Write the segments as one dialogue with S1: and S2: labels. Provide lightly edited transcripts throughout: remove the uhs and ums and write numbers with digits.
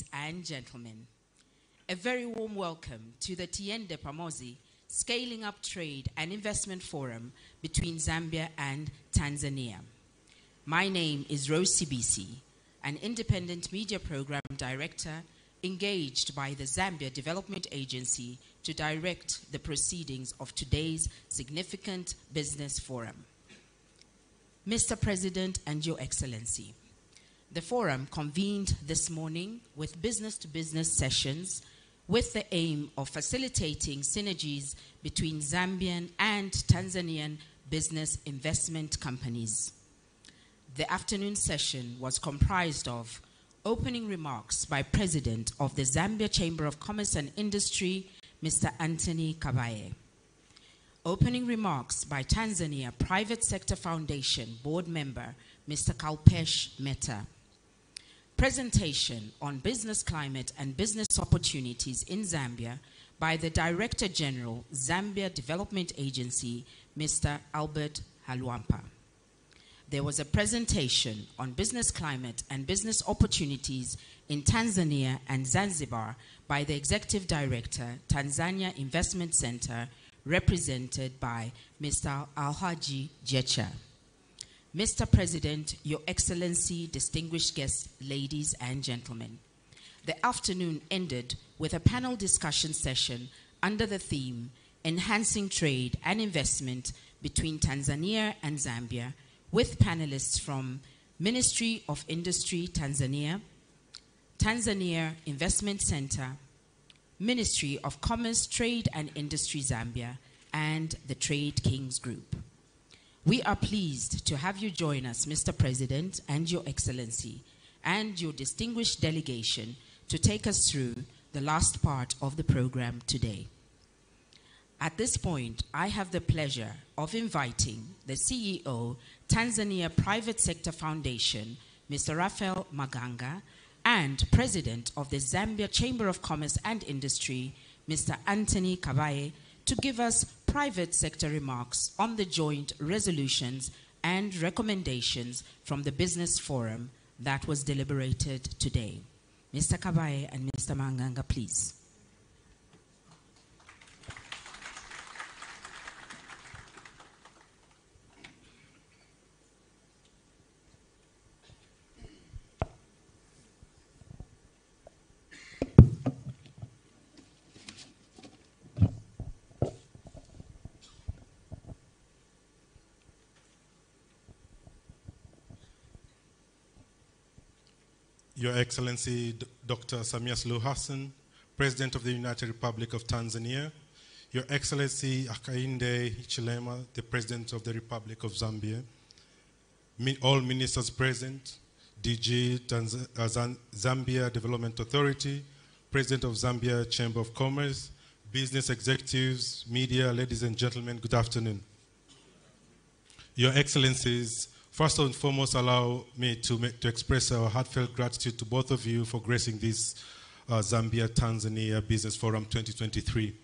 S1: Ladies and gentlemen, a very warm welcome to the Tiende Pamozi Scaling Up Trade and Investment Forum between Zambia and Tanzania. My name is Rose Sibisi, an independent media program director engaged by the Zambia Development Agency to direct the proceedings of today's significant business forum. Mr. President and Your Excellency, the forum convened this morning with business-to-business sessions with the aim of facilitating synergies between Zambian and Tanzanian business investment companies. The afternoon session was comprised of opening remarks by President of the Zambia Chamber of Commerce and Industry, Mr. Anthony Kabaye. Opening remarks by Tanzania Private Sector Foundation Board Member, Mr. Kalpesh Mehta. Presentation on business climate and business opportunities in Zambia by the Director General, Zambia Development Agency, Mr. Albert Halwampa. There was a presentation on business climate and business opportunities in Tanzania and Zanzibar by the Executive Director, Tanzania Investment Center, represented by Mr. Alhaji Jecha. Mr. President, Your Excellency, distinguished guests, ladies and gentlemen, the afternoon ended with a panel discussion session under the theme Enhancing Trade and Investment between Tanzania and Zambia, with panelists from Ministry of Industry Tanzania, Tanzania Investment Center, Ministry of Commerce, Trade and Industry Zambia, and the Trade Kings Group. We are pleased to have you join us, Mr. President and Your Excellency, and your distinguished delegation to take us through the last part of the program today. At this point, I have the pleasure of inviting the CEO, Tanzania Private Sector Foundation, Mr. Raphael Maganga, and President of the Zambia Chamber of Commerce and Industry, Mr. Anthony Kabaye, to give us private sector remarks on the joint resolutions and recommendations from the business forum that was deliberated today. Mr. Kabaye and Mr. Maganga, please.
S2: Your Excellency, Dr. Samia Suluhu Hassan, President of the United Republic of Tanzania, Your Excellency Hakainde Hichilema, the President of the Republic of Zambia, all ministers present, DG Zambia Development Authority, President of Zambia Chamber of Commerce, business executives, media, ladies and gentlemen, good afternoon. Your Excellencies, first and foremost, allow me to express our heartfelt gratitude to both of you for gracing this Zambia-Tanzania Business Forum 2023,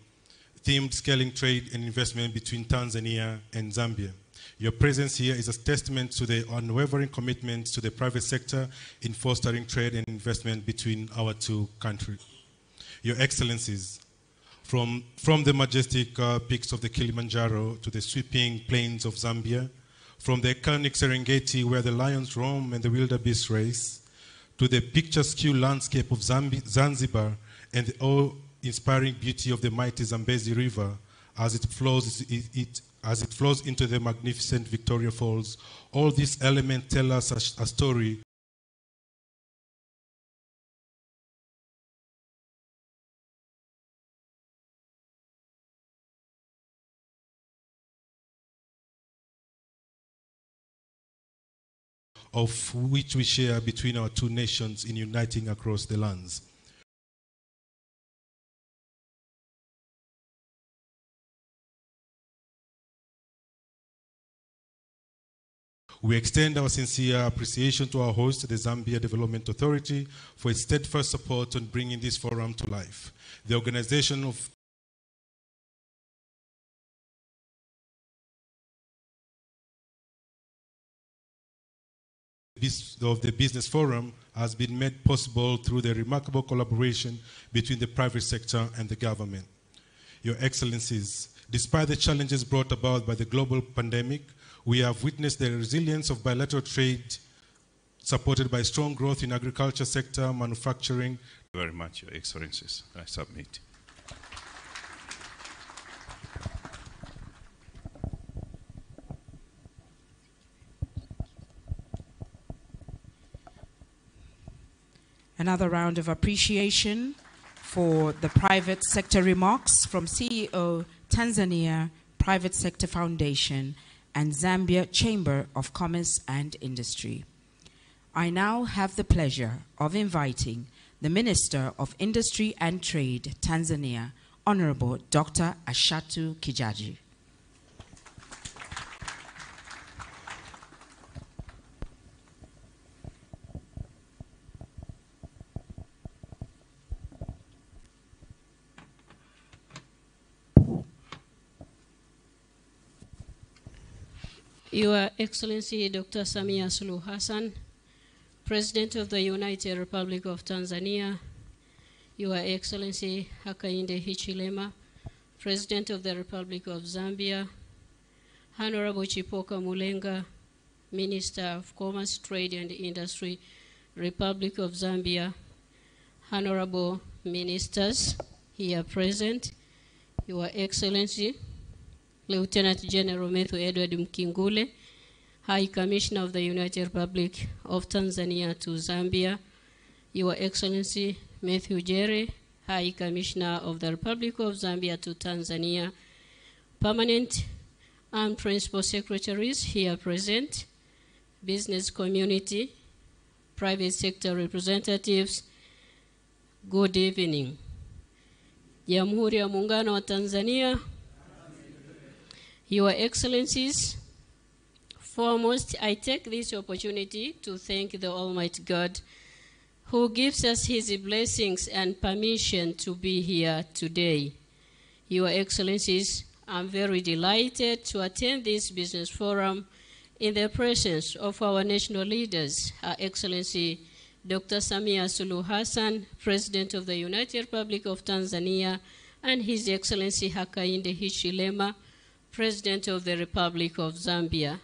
S2: themed Scaling Trade and Investment between Tanzania and Zambia. Your presence here is a testament to the unwavering commitment to the private sector in fostering trade and investment between our two countries. Your Excellencies, from the majestic peaks of the Kilimanjaro to the sweeping plains of Zambia, from the iconic Serengeti where the lions roam and the wildebeest race, to the picturesque landscape of Zanzibar and the awe-inspiring beauty of the mighty Zambezi River as it flows into the magnificent Victoria Falls, all these elements tell us a story of which we share between our two nations in uniting across the lands. We extend our sincere appreciation to our host, the Zambia Development Authority, for its steadfast support on bringing this forum to life. The organization of the Business Forum has been made possible through the remarkable collaboration between the private sector and the government. Your Excellencies, despite the challenges brought about by the global pandemic, we have witnessed the resilience of bilateral trade supported by strong growth in agriculture sector, manufacturing.
S3: Thank you very much, Your Excellencies. I submit.
S1: Another round of appreciation for the private sector remarks from CEO, Tanzania Private Sector Foundation and Zambia Chamber of Commerce and Industry. I now have the pleasure of inviting the Minister of Industry and Trade, Tanzania, Honorable Dr. Ashatu Kijaji.
S4: Your Excellency Dr. Samia Suluhu Hassan, President of the United Republic of Tanzania, Your Excellency Hakainde Hichilema, President of the Republic of Zambia, Honorable Chipoka Mulenga, Minister of Commerce, Trade and Industry, Republic of Zambia, Honorable Ministers here present, Your Excellency Lieutenant General Matthew Edward Mkingule, High Commissioner of the United Republic of Tanzania to Zambia, Your Excellency Matthew Jere, High Commissioner of the Republic of Zambia to Tanzania, Permanent and Principal Secretaries here present, business community, private sector representatives, good evening. Jamhuri ya Muungano wa Tanzania, Your Excellencies, foremost, I take this opportunity to thank the Almighty God who gives us his blessings and permission to be here today. Your Excellencies, I'm very delighted to attend this business forum in the presence of our national leaders, Her Excellency Dr. Samia Suluhu Hassan, President of the United Republic of Tanzania, and His Excellency Hakainde Hichilema, President of the Republic of Zambia.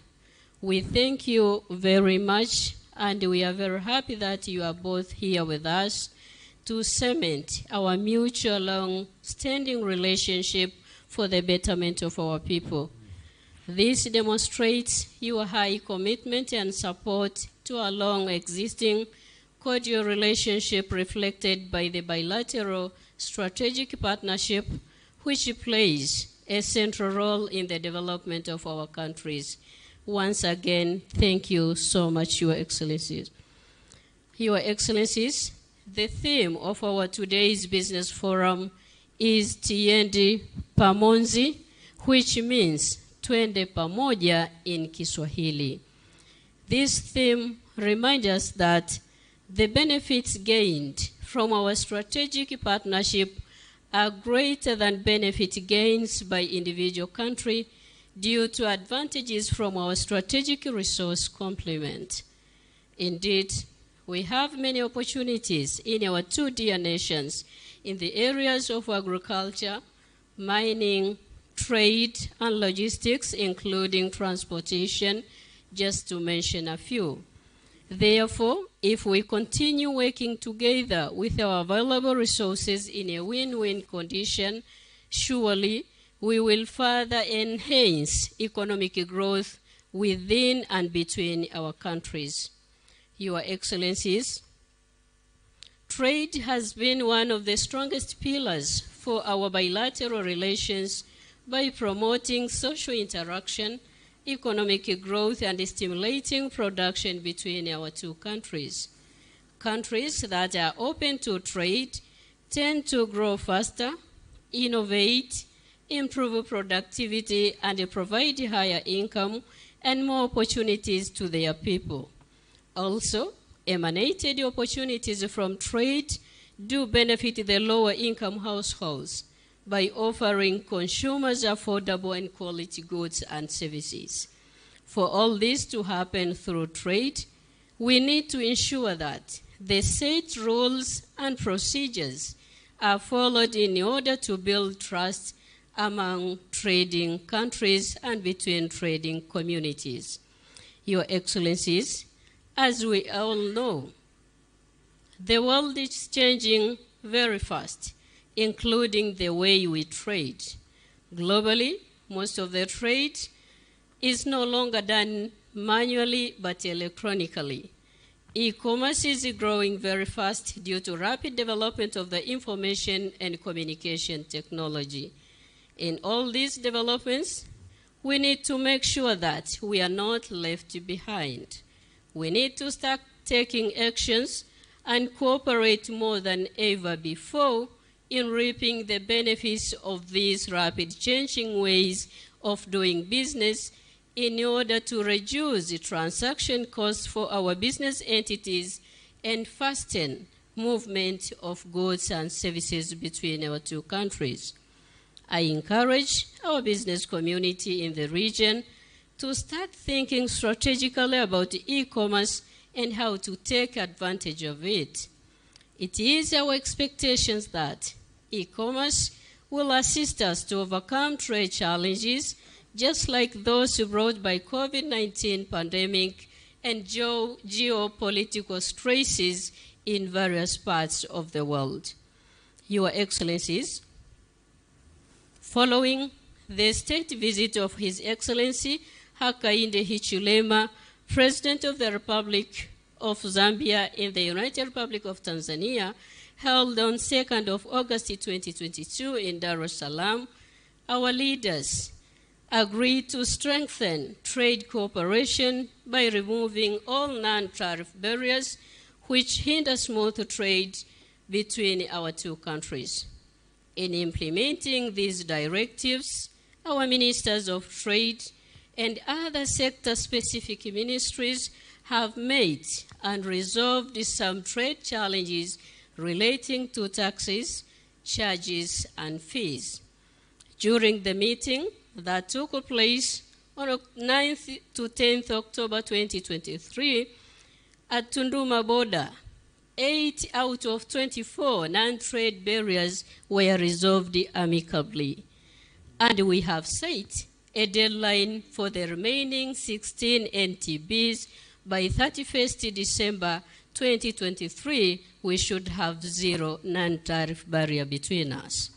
S4: We thank you very much, and we are very happy that you are both here with us to cement our mutual long-standing relationship for the betterment of our people. This demonstrates your high commitment and support to our long-existing cordial relationship reflected by the bilateral strategic partnership which plays a central role in the development of our countries. Once again, thank you so much, Your Excellencies. Your Excellencies, the theme of our today's business forum is Tiendi Pamonzi, which means Twende Pamoja in Kiswahili. This theme reminds us that the benefits gained from our strategic partnership are greater than benefit gains by individual country due to advantages from our strategic resource complement. Indeed, we have many opportunities in our two dear nations in the areas of agriculture, mining, trade, and logistics, including transportation, just to mention a few. Therefore, if we continue working together with our available resources in a win-win condition, surely we will further enhance economic growth within and between our countries. Your Excellencies, trade has been one of the strongest pillars for our bilateral relations by promoting social interaction, economic growth, and stimulating production between our two countries. Countries that are open to trade tend to grow faster, innovate, improve productivity, and provide higher income and more opportunities to their people. Also, emanated opportunities from trade do benefit the lower income households by offering consumers affordable and quality goods and services. For all this to happen through trade, we need to ensure that the set rules and procedures are followed in order to build trust among trading countries and between trading communities. Your Excellencies, as we all know, the world is changing very fast, including the way we trade. Globally, most of the trade is no longer done manually but electronically. E-commerce is growing very fast due to rapid development of the information and communication technology. In all these developments, we need to make sure that we are not left behind. We need to start taking actions and cooperate more than ever before in reaping the benefits of these rapid changing ways of doing business in order to reduce the transaction costs for our business entities and fasten movement of goods and services between our two countries. I encourage our business community in the region to start thinking strategically about e-commerce and how to take advantage of it. It is our expectations that e-commerce will assist us to overcome trade challenges just like those brought by COVID-19 pandemic and geopolitical stresses in various parts of the world. Your Excellencies, following the state visit of His Excellency Hakainde Hichilema, President of the Republic of Zambia in the United Republic of Tanzania, held on 2nd of August 2022 in Dar es Salaam, our leaders agreed to strengthen trade cooperation by removing all non-tariff barriers which hinder smooth trade between our two countries. In implementing these directives, our ministers of trade and other sector-specific ministries have made and resolved some trade challenges relating to taxes, charges, and fees. During the meeting that took place on 9th to 10th October 2023 at Tunduma border, 8 out of 24 non-trade barriers were resolved amicably. And we have set a deadline for the remaining 16 NTBs by 31st December 2023, we should have zero non-tariff barrier between us.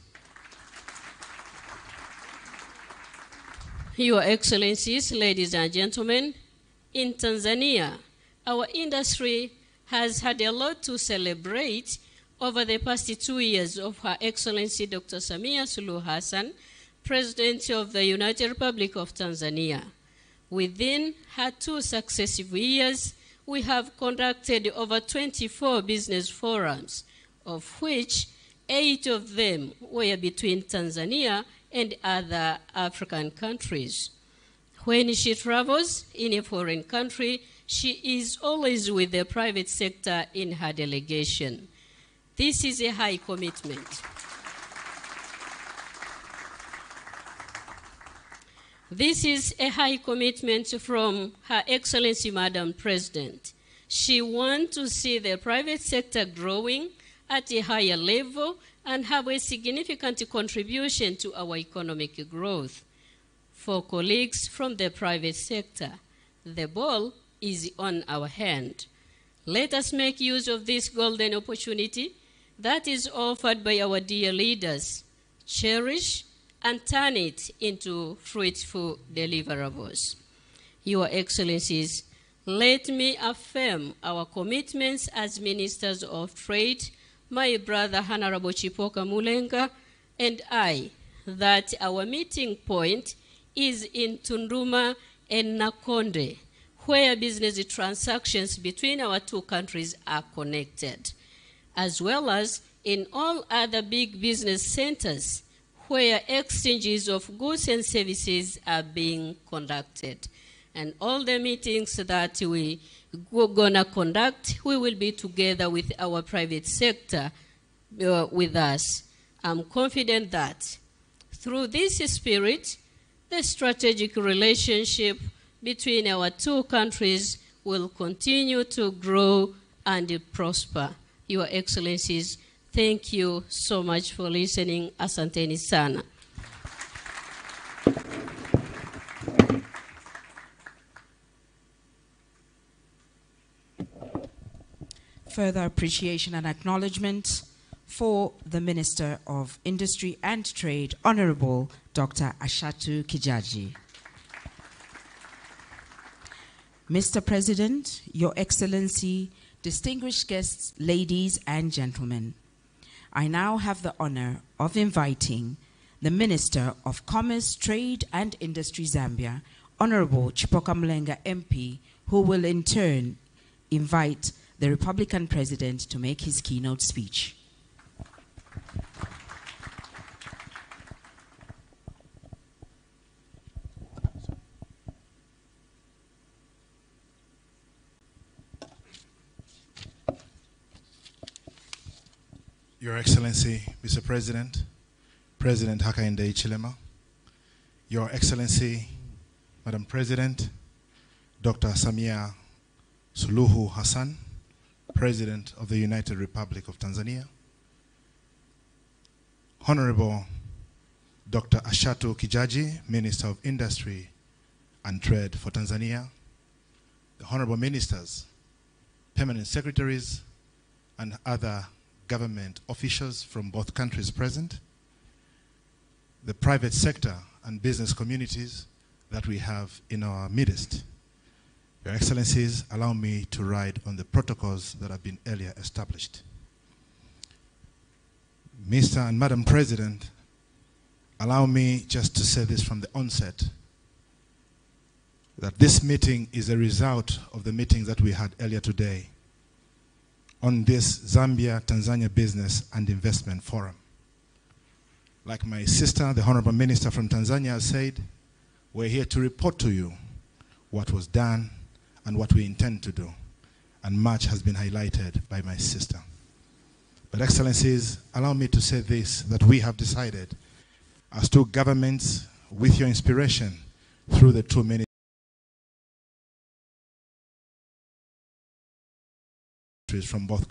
S4: Your Excellencies, ladies and gentlemen, in Tanzania, our industry has had a lot to celebrate over the past 2 years of Her Excellency Dr. Samia Suluhu Hassan, President of the United Republic of Tanzania. Within her 2 successive years, we have conducted over 24 business forums, of which 8 of them were between Tanzania and other African countries. When she travels in a foreign country, she is always with the private sector in her delegation. This is a high commitment. This is a high commitment from Her Excellency Madam President. She wants to see the private sector growing at a higher level and have a significant contribution to our economic growth. For colleagues from the private sector, the ball is on our hand. Let us make use of this golden opportunity that is offered by our dear leaders, cherish and turn it into fruitful deliverables. Your Excellencies, let me affirm our commitments as Ministers of Trade, my brother Honorable Chipoka Mulenga, and I, that our meeting point is in Tunduma and Nakonde, where business transactions between our two countries are connected, as well as in all other big business centers where exchanges of goods and services are being conducted. And all the meetings that we're gonna conduct, we will be together with our private sector with us. I'm confident that through this spirit, the strategic relationship between our two countries will continue to grow and prosper. Your Excellencies, thank you so much for listening. Asanteni sana.
S1: Further appreciation and acknowledgement for the Minister of Industry and Trade, Honorable Dr. Ashatu Kijaji. Mr. President, Your Excellency, distinguished guests, ladies and gentlemen, I now have the honor of inviting the Minister of Commerce, Trade and Industry Zambia, Honorable Chipoka Mlenga MP, who will in turn invite the Republican President to make his keynote speech.
S5: Your Excellency, Mr. President, President Hakainde Hichilema, Your Excellency, Madam President, Dr. Samia Suluhu Hassan, President of the United Republic of Tanzania, Honorable Dr. Ashatu Kijaji, Minister of Industry and Trade for Tanzania, the Honorable Ministers, Permanent Secretaries, and other government officials from both countries present, the private sector and business communities that we have in our midst. Your Excellencies, allow me to ride on the protocols that have been earlier established. Mr. and Madam President, allow me just to say this from the onset, that this meeting is a result of the meetings that we had earlier today on this Zambia-Tanzania Business and Investment Forum. Like my sister, the Honorable Minister from Tanzania has said, we're here to report to you what was done and what we intend to do. And much has been highlighted by my sister. But Excellencies, allow me to say this, that we have decided as two governments, with your inspiration, through the two ministries from both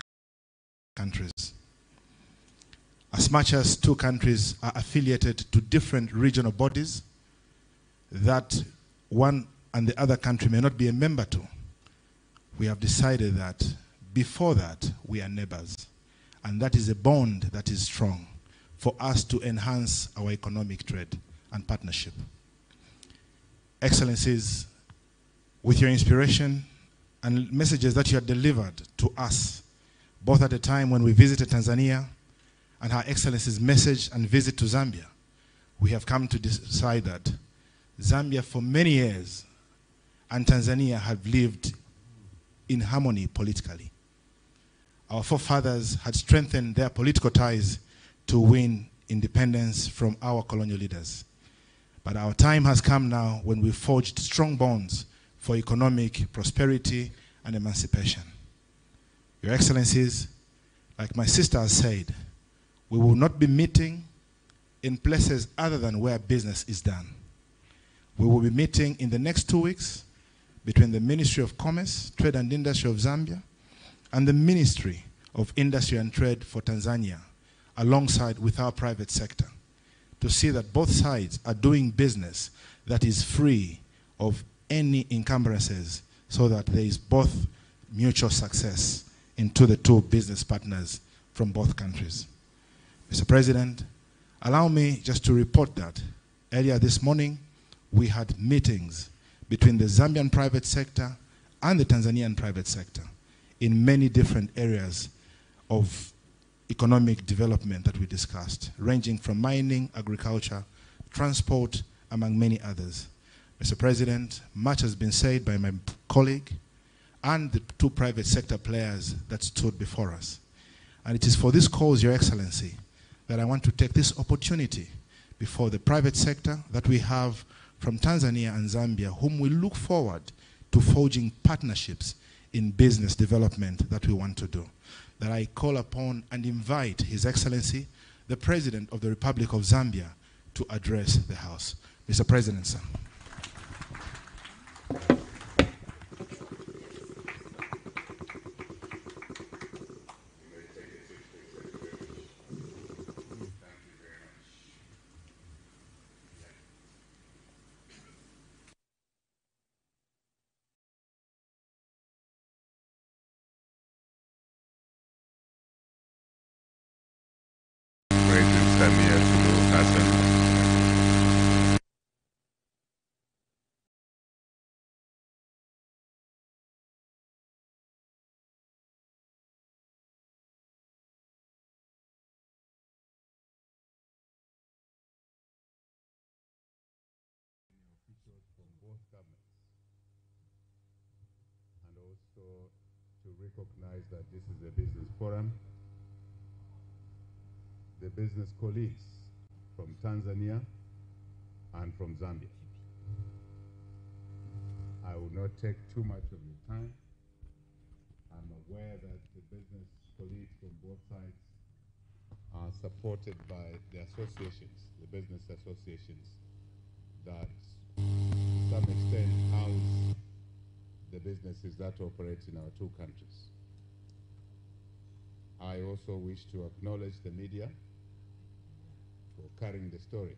S5: countries. As much as two countries are affiliated to different regional bodies that one and the other country may not be a member to, we have decided that before that we are neighbors, and that is a bond that is strong for us to enhance our economic trade and partnership. Excellencies, with your inspiration and messages that you have delivered to us, both at the time when we visited Tanzania and Her Excellency's message and visit to Zambia, we have come to decide that Zambia for many years and Tanzania have lived in harmony politically. Our forefathers had strengthened their political ties to win independence from our colonial leaders. But our time has come now when we forged strong bonds for economic prosperity and emancipation. Your Excellencies, like my sister has said, we will not be meeting in places other than where business is done. We will be meeting in the next 2 weeks between the Ministry of Commerce, Trade and Industry of Zambia and the Ministry of Industry and Trade for Tanzania, alongside with our private sector, to see that both sides are doing business that is free of any encumbrances, so that there is both mutual success into the two business partners from both countries. Mr. President, allow me just to report that earlier this morning we had meetings between the Zambian private sector and the Tanzanian private sector in many different areas of economic development that we discussed, ranging from mining, agriculture, transport, among many others. Mr. President, much has been said by my colleague and the two private sector players that stood before us. And it is for this cause, Your Excellency, that I want to take this opportunity before the private sector that we have from Tanzania and Zambia, whom we look forward to forging partnerships in business development that we want to do, that I call upon and invite His Excellency, the President of the Republic of Zambia, to address the House. Mr. President, sir.
S3: SAMIA ATETA.
S6: From both governments, and also to recognize that this is a business forum, the business colleagues from Tanzania and from Zambia. I will not take too much of your time. I'm aware that the business colleagues from both sides are supported by the associations, the business associations that to some extent house the businesses that operate in our two countries. I also wish to acknowledge the media for carrying the story,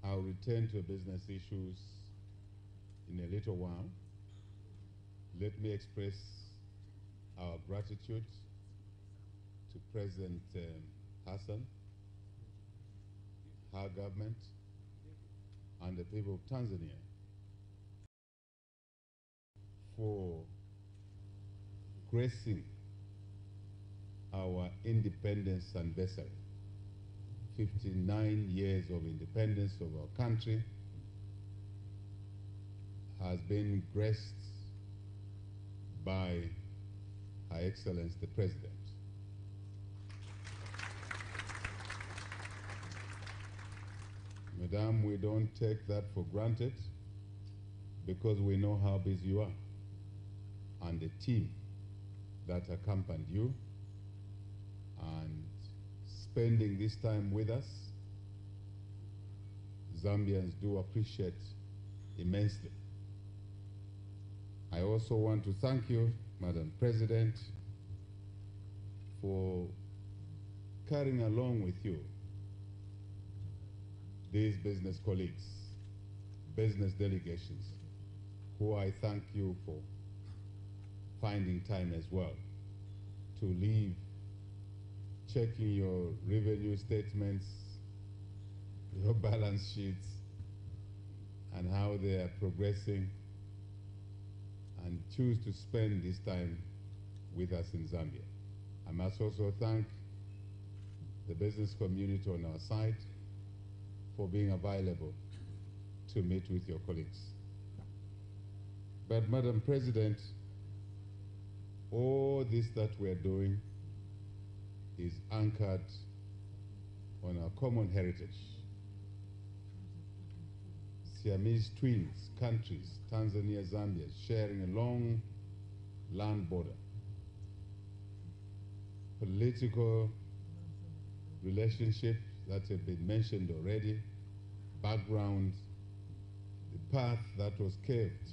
S6: I'll return to business issues in a little while. Let me express our gratitude to President Hassan, her government, and the people of Tanzania for gracing our independence anniversary. 59 years of independence of our country has been graced by Her Excellency the President. Madam, we don't take that for granted because we know how busy you are and the team that accompanied you, and spending this time with us, Zambians do appreciate immensely. I also want to thank you, Madam President, for carrying along with you these business colleagues, business delegations, who I thank you for finding time as well to leave, checking your revenue statements, your balance sheets, and how they are progressing, and choose to spend this time with us in Zambia. I must also thank the business community on our side for being available to meet with your colleagues. But Madam President, all this that we're doing is anchored on our common heritage. Siamese twins countries, Tanzania, Zambia, sharing a long land border. Political relationships that have been mentioned already, background, the path that was carved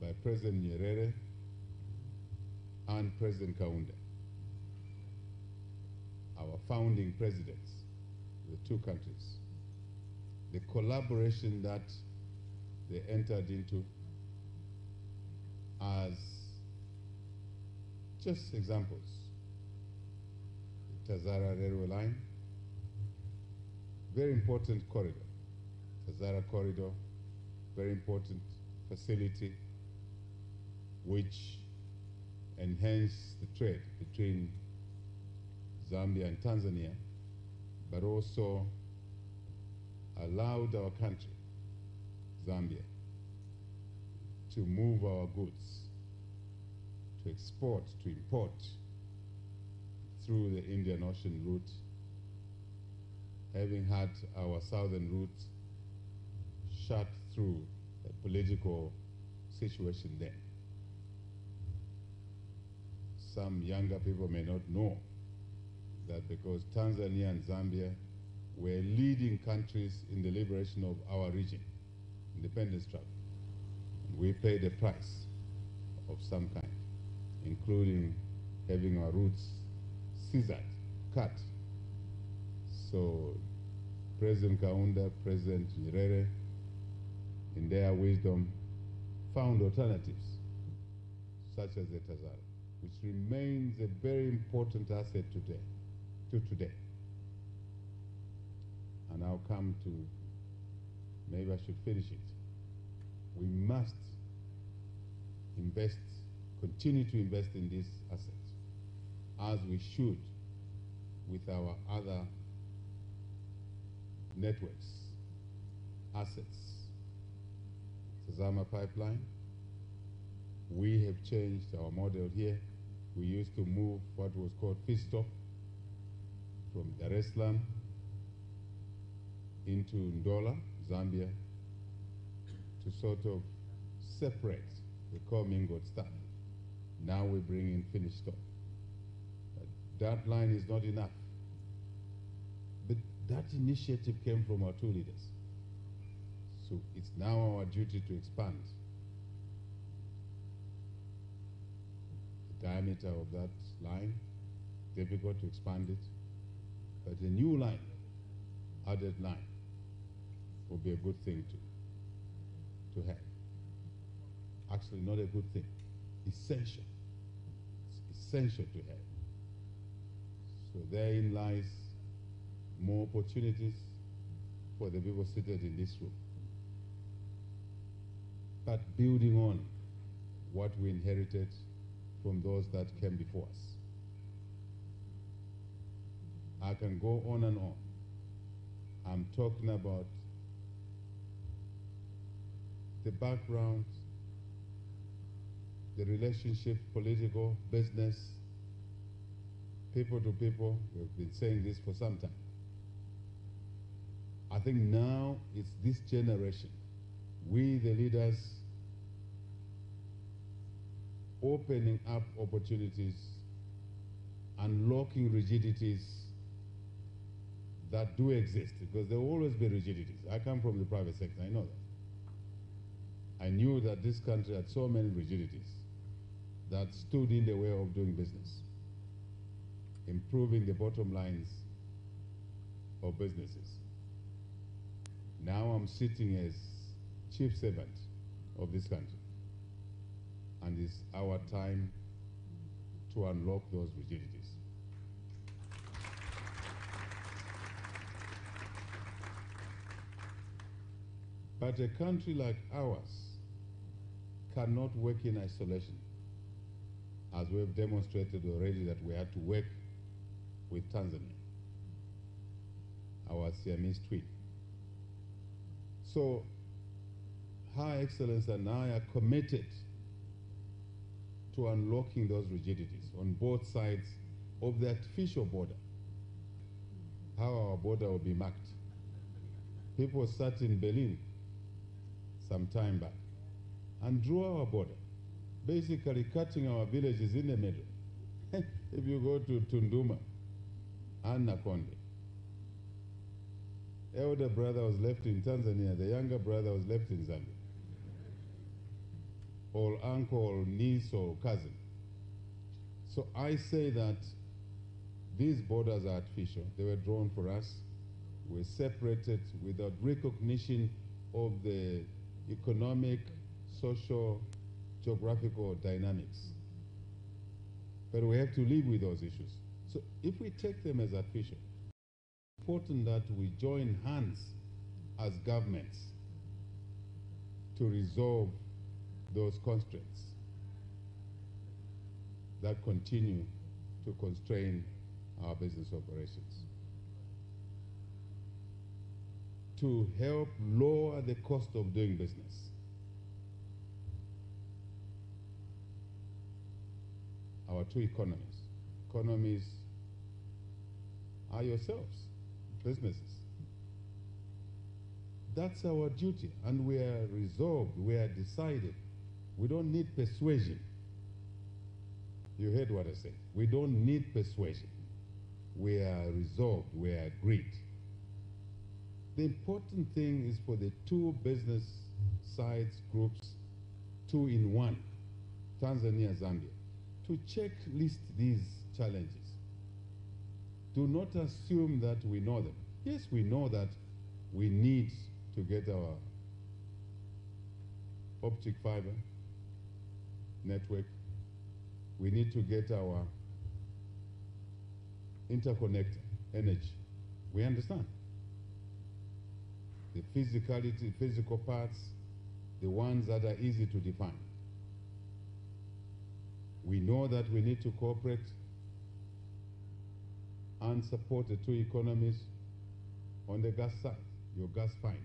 S6: by President Nyerere and President Kaunda, our founding presidents, the two countries. The collaboration that they entered into as just examples. The Tazara railway line, very important corridor. Tazara corridor, very important facility which enhanced the trade between Zambia and Tanzania, but also allowed our country, Zambia, to move our goods, to export, to import through the Indian Ocean route, having had our southern route shut through a political situation then. Some younger people may not know that because Tanzania and Zambia were leading countries in the liberation of our region, independence struggle, we paid a price of some kind, including having our routes scissored, cut. So President Kaunda, President Nyerere, in their wisdom, found alternatives, such as the Tazara. which remains a very important asset today. And I'll come to, maybe I should finish it. We must invest, continue to invest in these assets, as we should with our other networks, assets. Tazama pipeline, we have changed our model here. We used to move what was called feedstock from Dar es Salaam into Ndola, Zambia, to sort of separate the commingled stuff. Now we bring in finished stock. But that line is not enough. But that initiative came from our two leaders. So it's now our duty to expand the diameter of that line. Difficult to expand it, but a new line, added line, will be a good thing to have. Actually, not a good thing, essential. It's essential to have. So therein lies more opportunities for the people seated in this room. But building on what we inherited from those that came before us. I can go on and on. I'm talking about the background, the relationship, political, business, people to people. We've been saying this for some time. I think now it's this generation, we the leaders, opening up opportunities, unlocking rigidities that do exist, because there will always be rigidities. I come from the private sector, I know that. I knew that this country had so many rigidities that stood in the way of doing business, improving the bottom lines of businesses. Now I'm sitting as chief servant of this country, and it's our time to unlock those rigidities. But a country like ours cannot work in isolation, as we've demonstrated already that we had to work with Tanzania, our Siamese twin. So, Her Excellency and I are committed to unlocking those rigidities on both sides of the artificial border. How our border will be marked. People sat in Berlin some time back and drew our border, basically cutting our villages in the middle. If you go to Tunduma and Nakonde, elder brother was left in Tanzania, the younger brother was left in Zambia. Or uncle, or niece, or cousin. So I say that these borders are artificial. They were drawn for us. We're separated without recognition of the economic, social, geographical dynamics. But we have to live with those issues. So if we take them as artificial, it's important that we join hands as governments to resolve those constraints that continue to constrain our business operations, to help lower the cost of doing business. Our two economies are yourselves, businesses. That's our duty, and we are resolved, we are decided. We don't need persuasion. You heard what I said. We don't need persuasion. We are resolved, we are agreed. The important thing is for the two business sides, groups, two in one, Tanzania, Zambia, to checklist these challenges. Do not assume that we know them. Yes, we know that we need to get our optic fiber network we need to get our interconnector energy. We understand. The physicality, physical parts, the ones that are easy to define. We know that we need to cooperate and support the two economies on the gas side, your gas find.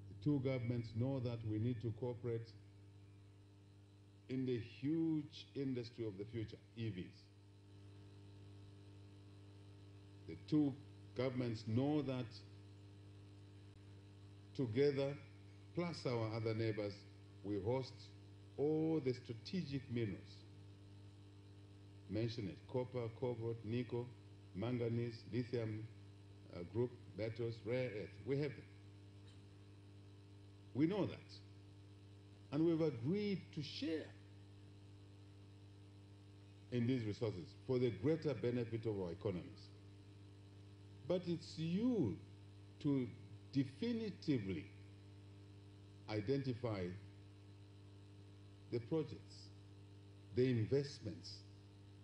S6: The two governments know that we need to cooperate in the huge industry of the future, EVs. The two governments know that together, plus our other neighbors, we host all the strategic minerals. Mention it: copper, cobalt, nickel, manganese, lithium group, metals, rare earth. We have them. We know that. And we've agreed to share in these resources for the greater benefit of our economies. But it's you to definitively identify the projects, the investments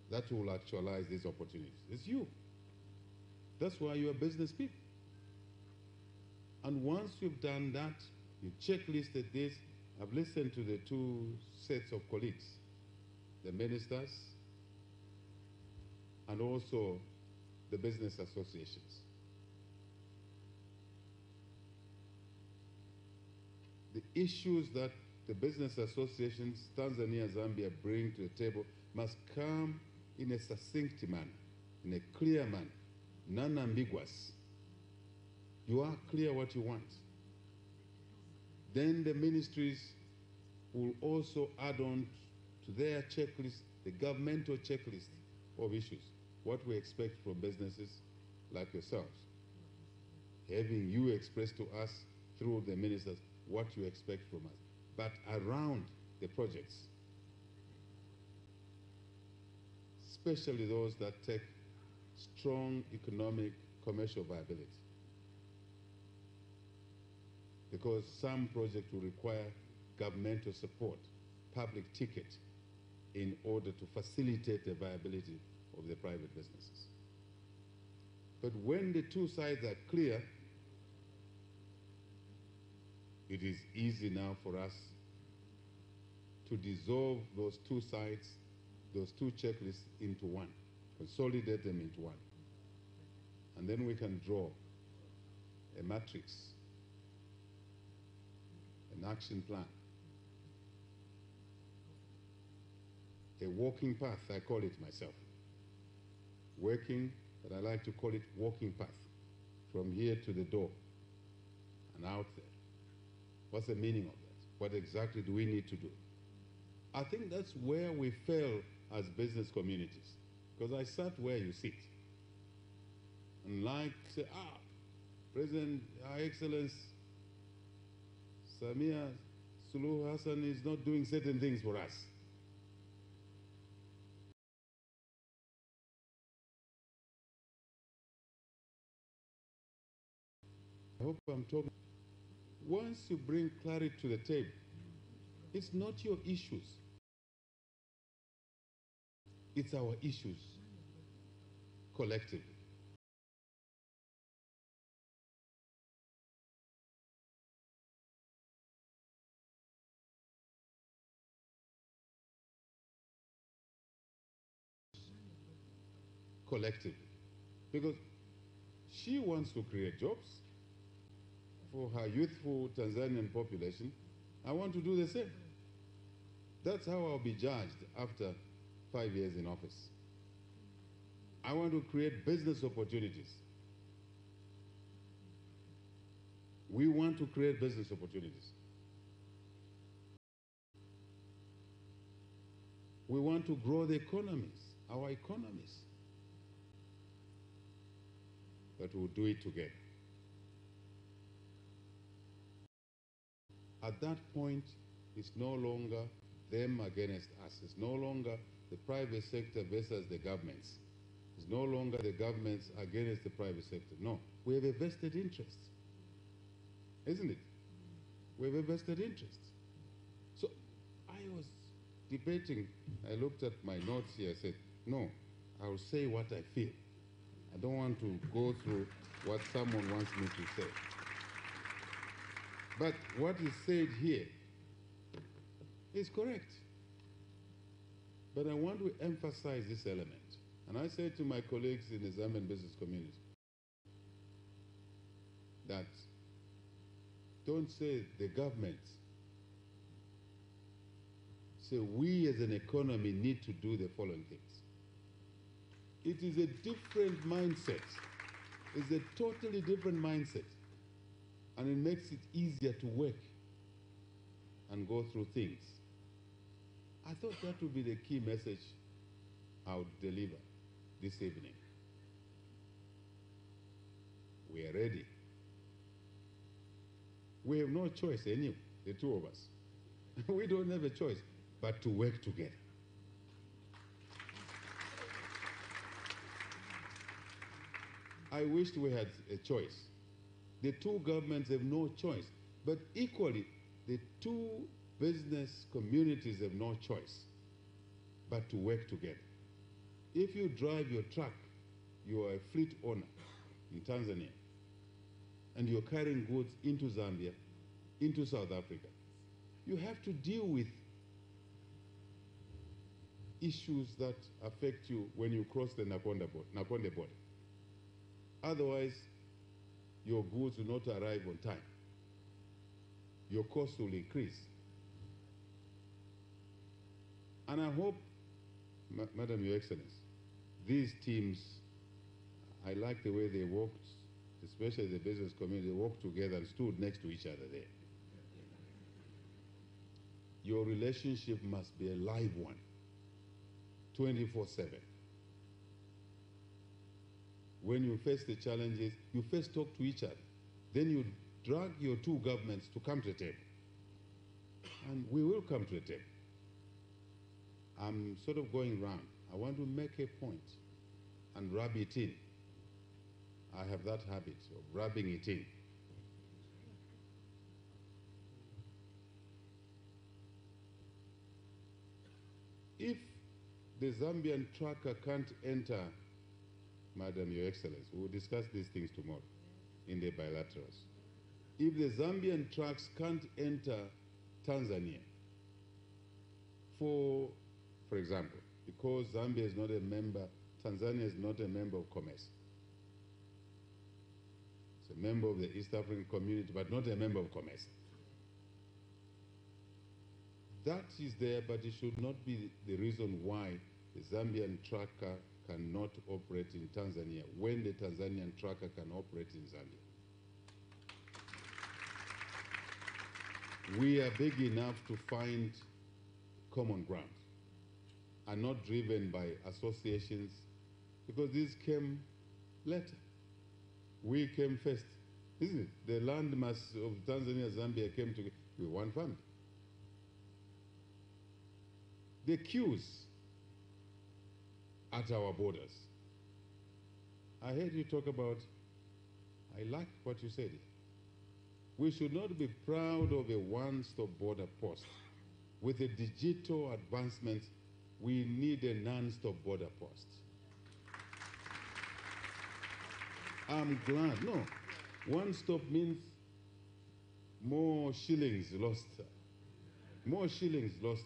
S6: that will actualize these opportunities. It's you. That's why you are business people. And once you've done that, you checklisted this. I've listened to the two sets of colleagues, the ministers and also the business associations. The issues that the business associations, Tanzania, Zambia, bring to the table must come in a succinct manner, in a clear manner, non-ambiguous. You are clear what you want. Then the ministries will also add on to their checklist, the governmental checklist of issues, what we expect from businesses like yourselves. Having you express to us through the ministers what you expect from us, but around the projects, especially those that take strong economic, commercial viability. Because some projects will require governmental support, public ticket, in order to facilitate the viability of the private businesses. But when the two sides are clear, it is easy now for us to dissolve those two sides, those two checklists into one, consolidate them into one. And then we can draw a matrix, an action plan, a walking path, I call it myself. Working, but I like to call it walking path, from here to the door and out there. What's the meaning of that? What exactly do we need to do? I think that's where we fail as business communities. Because I sat where you sit. And like, say, President, Our Excellence, Samia Suluhu Hassan is not doing certain things for us. I hope I'm talking. Once you bring clarity to the table, it's not your issues. It's our issues, collectively. Collectively. Because she wants to create jobs for her youthful Tanzanian population. I want to do the same. That's how I'll be judged after 5 years in office. I want to create business opportunities. We want to create business opportunities. We want to grow the economies, our economies. But we'll do it together. At that point, it's no longer them against us. It's no longer the private sector versus the governments. It's no longer the governments against the private sector. No, we have a vested interest. Isn't it? We have a vested interest. So I was debating. I looked at my notes here. I said, no, I'll say what I feel. I don't want to go through what someone wants me to say. But what is said here is correct. But I want to emphasize this element. And I said to my colleagues in the Zambian business community that don't say the government. Say we as an economy need to do the following things. It is a different mindset. It's a totally different mindset. And it makes it easier to work and go through things. I thought that would be the key message I would deliver this evening. We are ready. We have no choice anyway, the two of us. We don't have a choice but to work together. I wished we had a choice. The two governments have no choice, but equally, the two business communities have no choice but to work together. If you drive your truck, you are a fleet owner in Tanzania, and you're carrying goods into Zambia, into South Africa, you have to deal with issues that affect you when you cross the Nakonde border. Otherwise, your goods will not arrive on time. Your costs will increase. And I hope, Madam Your Excellency, these teams, I like the way they worked, especially the business community, they worked together and stood next to each other there. Your relationship must be a live one, 24/7. When you face the challenges, you first talk to each other. Then you drag your two governments to come to the table. And we will come to the table. I'm sort of going round. I want to make a point and rub it in. I have that habit of rubbing it in. If the Zambian trucker can't enter, Madam Your Excellency, we will discuss these things tomorrow in the bilaterals. If the Zambian trucks can't enter Tanzania, for example, because Zambia is not a member, Tanzania is not a member of COMESA. It's a member of the East African community, but not a member of COMESA. That is there, but it should not be the reason why the Zambian trucker cannot operate in Tanzania when the Tanzanian trucker can operate in Zambia. We are big enough to find common ground and not driven by associations, because these came later. We came first, isn't it? The landmass of Tanzania, Zambia came together with one family. The queues at our borders. I heard you talk about, I like what you said. We should not be proud of a one-stop border post. With the digital advancements, we need a non-stop border post. I'm glad. No, one-stop means more shillings lost. More shillings lost.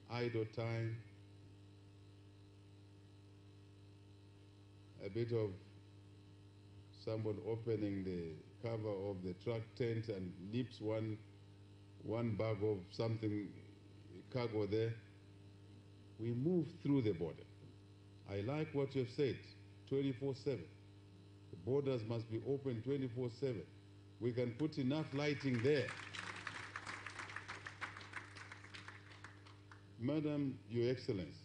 S6: Idle time. A bit of someone opening the cover of the truck tent and nips one bag of something, cargo there. We move through the border. I like what you've said, 24/7. The borders must be open 24/7. We can put enough lighting there. Madam, Your Excellency,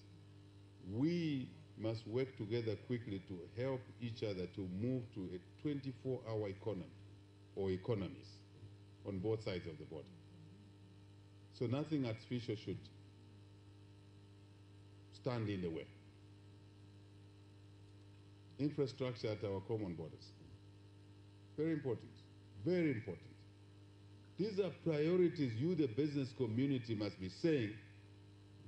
S6: we must work together quickly to help each other to move to a 24-hour economy or economies on both sides of the border. So nothing artificial should stand in the way. Infrastructure at our common borders. Very important, very important. These are priorities you, the business community, must be saying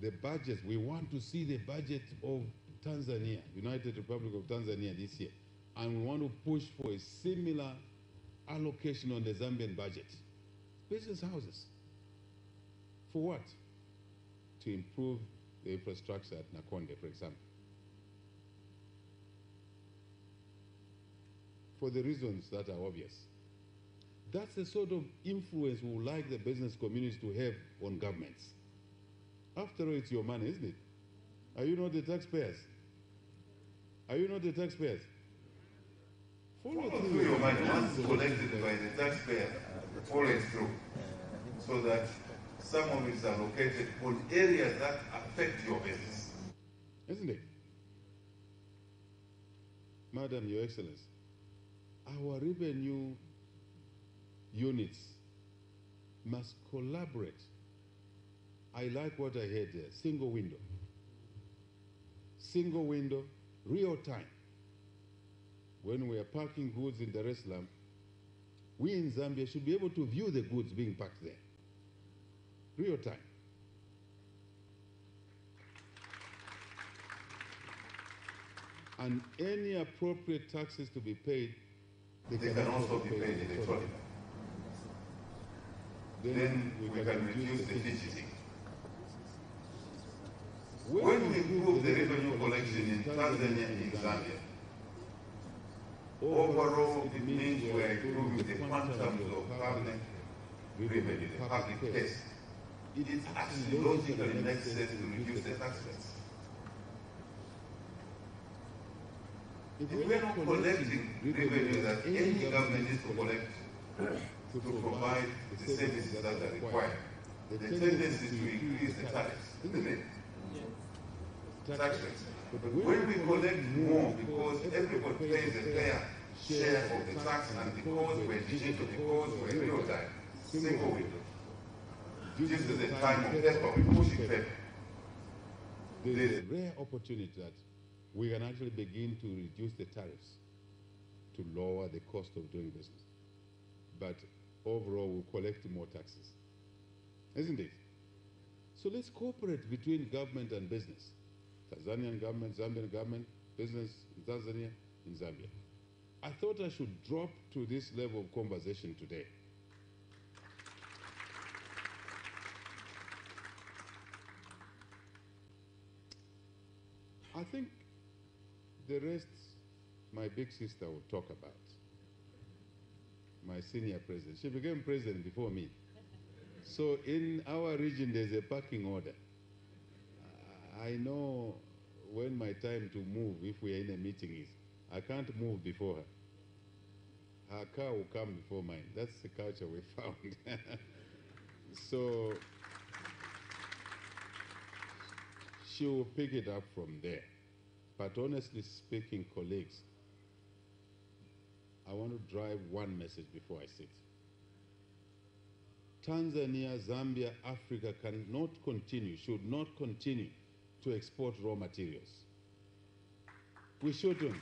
S6: the budget. We want to see the budget of Tanzania, United Republic of Tanzania this year. And we want to push for a similar allocation on the Zambian budget. Business houses. For what? To improve the infrastructure at Nakonde, for example. For the reasons that are obvious. That's the sort of influence we would like the business community to have on governments. After all, it's your money, isn't it? Are you not the taxpayers? Are you not the taxpayers? Follow through
S7: your money. Once collected by the taxpayer, follow it through. So that some of it is allocated on areas that affect your business.
S6: Isn't it? Madam, Your Excellency, our revenue units must collaborate. I like what I heard there, single window. Single window, real time. When we are packing goods in Dar es Salaam, we in Zambia should be able to view the goods being packed there. Real time. And any appropriate taxes to be paid,
S7: they can also be paid electronically. Then we can reduce the fidgeting. When we improve the revenue collection in Tanzania and in Zambia, overall it means we are improving the quantum of public revenue, the public case. It is actually logically makes sense to reduce the tax rates. If we are not collecting revenue that any government needs to collect to provide the services that are required, the tendency to increase the tariffs, isn't it? Tax rates. But when we collect more because everybody pays a fair share of the tax and because we're digital, because we're real time, single window, due to the time of paper, we're pushing paper.
S6: There is a rare opportunity that we can actually begin to reduce the tariffs to lower the cost of doing business. But overall, we'll collect more taxes. Isn't it? So let's cooperate between government and business. Tanzanian government, Zambian government, business in Tanzania, in Zambia. I thought I should drop to this level of conversation today. I think the rest, my big sister will talk about. My senior president. She became president before me. So in our region, there's a parking order. I know when my time to move, if we are in a meeting, is I can't move before her. Her car will come before mine. That's the culture we found. So she will pick it up from there. But honestly speaking, colleagues, I want to drive one message before I sit. Tanzania, Zambia, Africa cannot continue, should not continue to export raw materials. We shouldn't.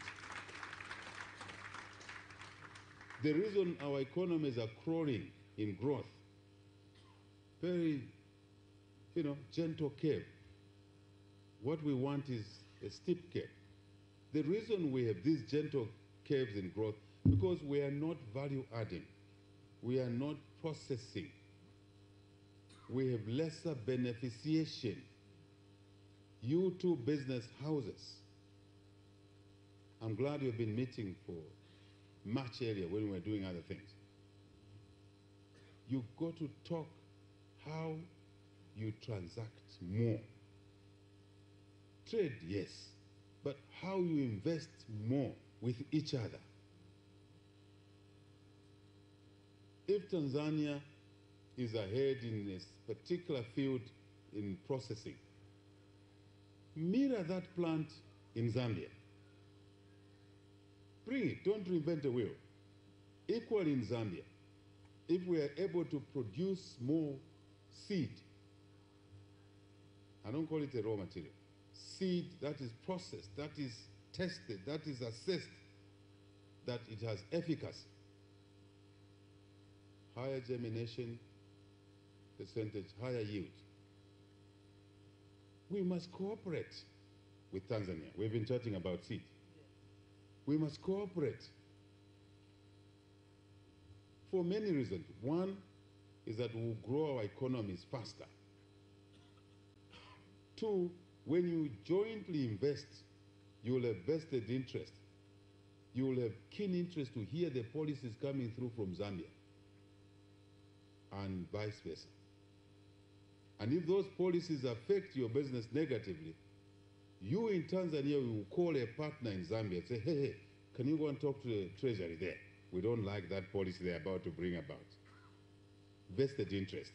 S6: The reason our economies are crawling in growth, very, gentle curve. What we want is a steep curve. The reason we have these gentle curves in growth, because we are not value adding. We are not processing. We have lesser beneficiation. You two business houses, I'm glad you've been meeting for much earlier when we were doing other things. You've got to talk how you transact more. Trade, yes, but how you invest more with each other. If Tanzania is ahead in a particular field in processing, mirror that plant in Zambia. Bring it, don't reinvent the wheel. Equally in Zambia, if we are able to produce more seed, I don't call it a raw material, seed that is processed, that is tested, that is assessed, that it has efficacy, higher germination percentage, higher yield. we must cooperate with Tanzania. We've been chatting about seed. We must cooperate for many reasons. One is that we'll grow our economies faster. Two, when you jointly invest, you will have vested interest. You will have keen interest to hear the policies coming through from Zambia and vice versa. And if those policies affect your business negatively, you in Tanzania will call a partner in Zambia and say, hey, can you go and talk to the treasury there? We don't like that policy they're about to bring about. Vested interest.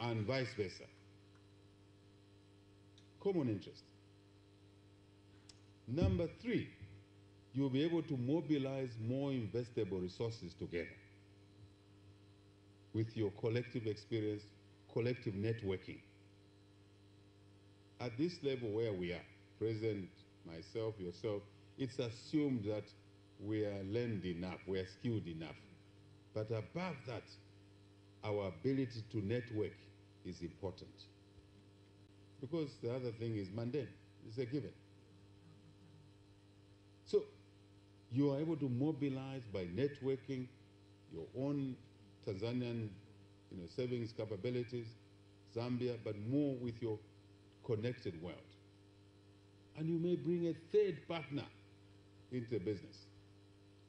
S6: And vice versa. Common interest. Number three, you'll be able to mobilize more investable resources together with your collective experience, collective networking. At this level where we are, President, myself, yourself, it's assumed that we are learned enough, we are skilled enough. But above that, our ability to network is important. Because the other thing is mundane, it's a given. So you are able to mobilize by networking your own Tanzanian savings capabilities, Zambia, but more with your connected world. And you may bring a third partner into business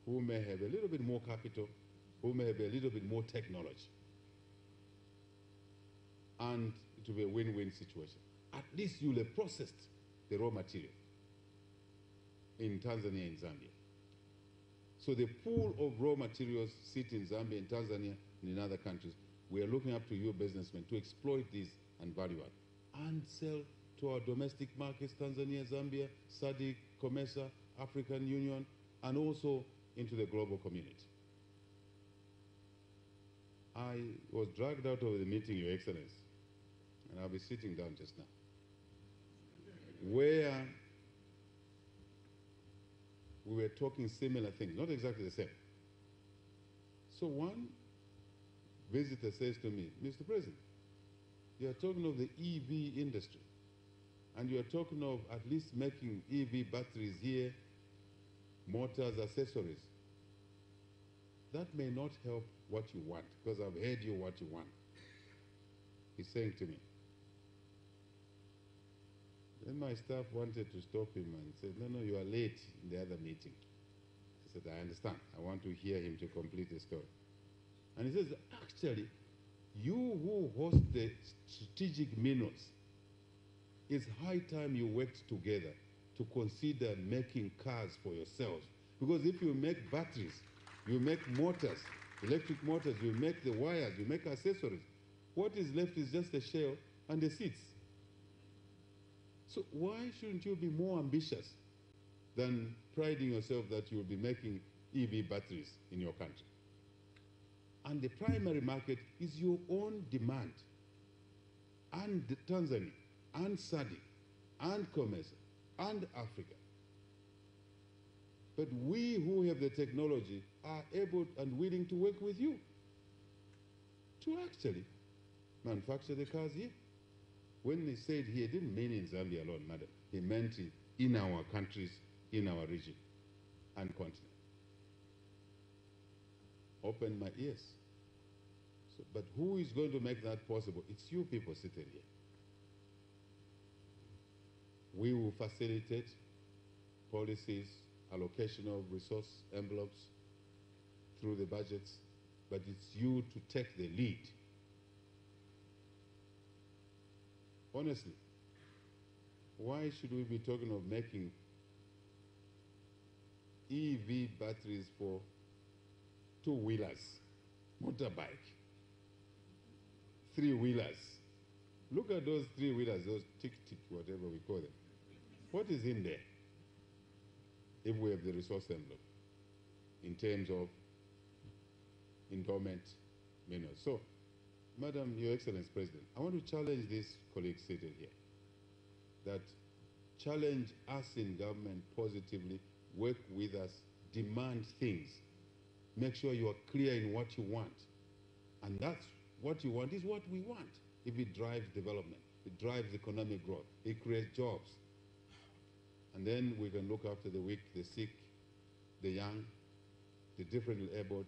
S6: who may have a little bit more capital, who may have a little bit more technology. And it will be a win-win situation. At least you'll have processed the raw material in Tanzania and Zambia. So the pool of raw materials sit in Zambia, in Tanzania, and in other countries. We are looking up to you businessmen to exploit these and value add and sell to our domestic markets, Tanzania, Zambia, SADC, COMESA, African Union, and also into the global community. I was dragged out of the meeting, Your Excellency, and I'll be sitting down just now, where we were talking similar things, not exactly the same. So one visitor says to me, Mr. President, you are talking of the EV industry, and you are talking of at least making EV batteries here, motors, accessories. That may not help what you want, because I've heard you what you want. He's saying to me. Then my staff wanted to stop him and said, no, you are late in the other meeting. I said, I understand. I want to hear him to complete the story. And he says, actually, you who host the strategic minerals, it's high time you worked together to consider making cars for yourselves. Because if you make batteries, you make motors, electric motors, you make the wires, you make accessories, what is left is just the shell and the seats. So why shouldn't you be more ambitious than priding yourself that you'll be making EV batteries in your country? And the primary market is your own demand. And Tanzania, and SADC, and COMESA, and Africa. But we who have the technology are able and willing to work with you to actually manufacture the cars here. When he said here, he didn't mean in Zambia alone, madam. He meant it in our countries, in our region and continent. Open my ears. So, but who is going to make that possible? It's you people sitting here. We will facilitate policies, allocation of resource envelopes through the budgets, but it's you to take the lead. Honestly, why should we be talking of making EV batteries for two-wheelers, motorbike, three-wheelers? Look at those three-wheelers, those tick-tick, whatever we call them. What is in there if we have the resource envelope in terms of endowment minerals? So, Madam, Your Excellency President, I want to challenge these colleagues seated here, that challenge us in government positively, work with us, demand things, make sure you are clear in what you want. And that's what you want is what we want. If it drives development, it drives economic growth, it creates jobs. And then we can look after the weak, the sick, the young, the differently abled,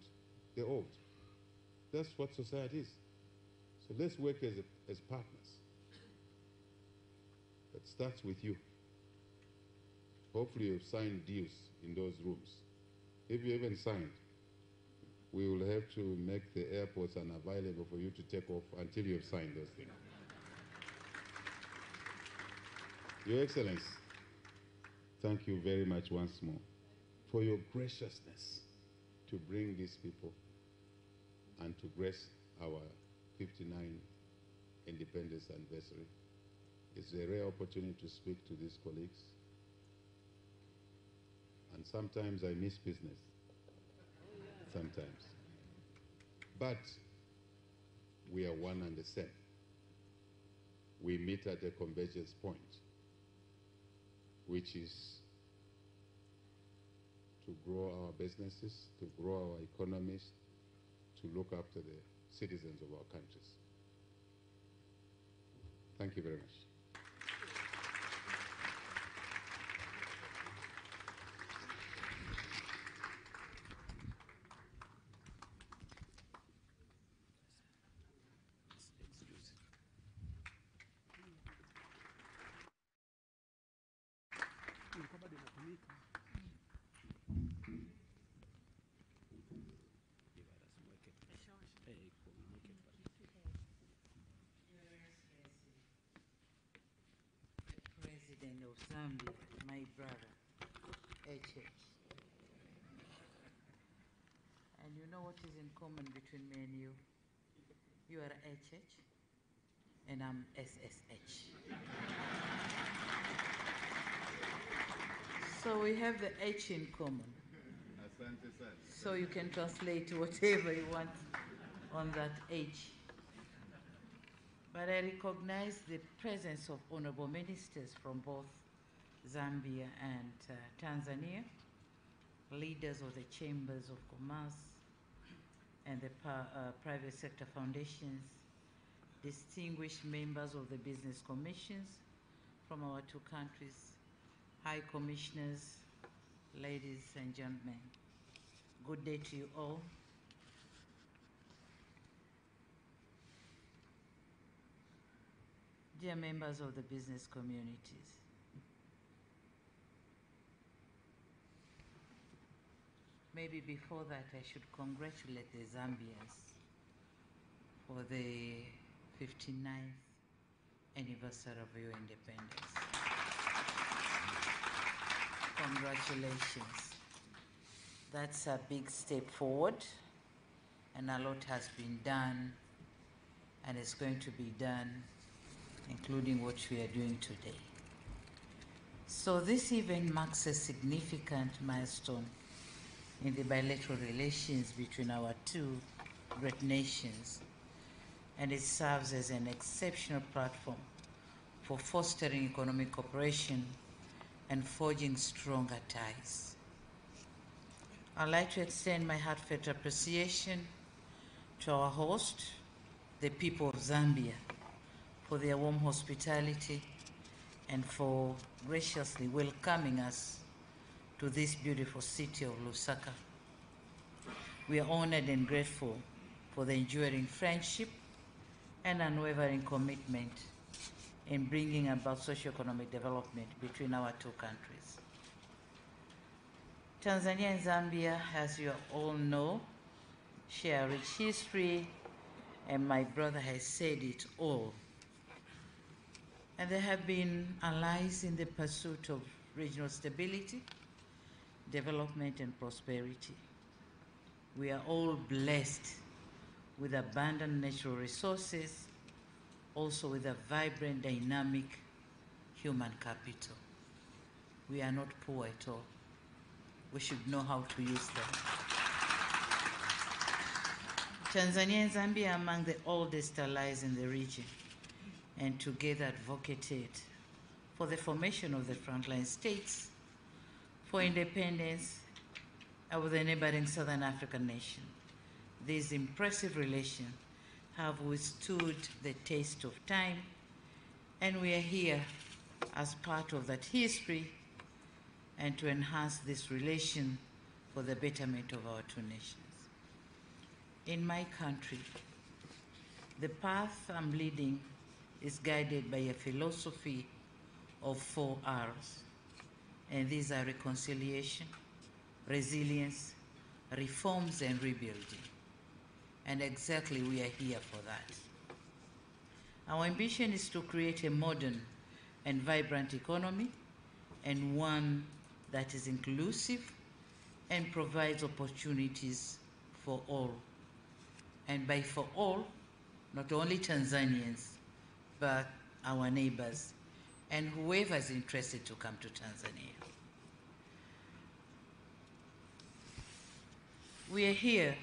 S6: the old. That's what society is. So let's work as partners. That starts with you. Hopefully you've signed deals in those rooms. If you haven't signed, we will have to make the airports unavailable for you to take off until you have signed those things. Your Excellency, thank you very much once more for your graciousness to bring these people and to grace our 59th independence anniversary. It's a rare opportunity to speak to these colleagues. And sometimes I miss business. Sometimes. But we are one and the same. We meet at a convergence point, which is to grow our businesses, to grow our economies, to look after the citizens of our countries. Thank you very much.
S8: President of Zambia, my brother, HH. And you know what is in common between me and you? You are HH and I'm SSH. So we have the H in common. So you can translate whatever you want on that H. But I recognize the presence of honorable ministers from both Zambia and Tanzania, leaders of the chambers of commerce and the private sector foundations, distinguished members of the business commissions from our two countries, high commissioners, ladies and gentlemen. Good day to you all. Dear members of the business communities, maybe before that I should congratulate the Zambians for the 59th anniversary of your independence. Congratulations. That's a big step forward, and a lot has been done and is going to be done, including what we are doing today. So this event marks a significant milestone in the bilateral relations between our two great nations, and it serves as an exceptional platform for fostering economic cooperation and forging stronger ties. I'd like to extend my heartfelt appreciation to our host, the people of Zambia, for their warm hospitality and for graciously welcoming us to this beautiful city of Lusaka. We are honored and grateful for the enduring friendship and unwavering commitment in bringing about socio-economic development between our two countries. Tanzania and Zambia, as you all know, share a rich history, and my brother has said it all. And they have been allies in the pursuit of regional stability, development, and prosperity. We are all blessed with abundant natural resources, also with a vibrant, dynamic human capital. We are not poor at all. We should know how to use them. Tanzania and Zambia are among the oldest allies in the region, and together advocated for the formation of the frontline states for independence with the neighboring Southern African nation. This impressive relation have withstood the test of time, and we are here as part of that history and to enhance this relation for the betterment of our two nations. In my country, the path I'm leading is guided by a philosophy of 4 R's, and these are reconciliation, resilience, reforms, and rebuilding. And exactly we are here for that. Our ambition is to create a modern and vibrant economy, and one that is inclusive and provides opportunities for all. And by for all, not only Tanzanians, but our neighbors and whoever is interested to come to Tanzania. We are here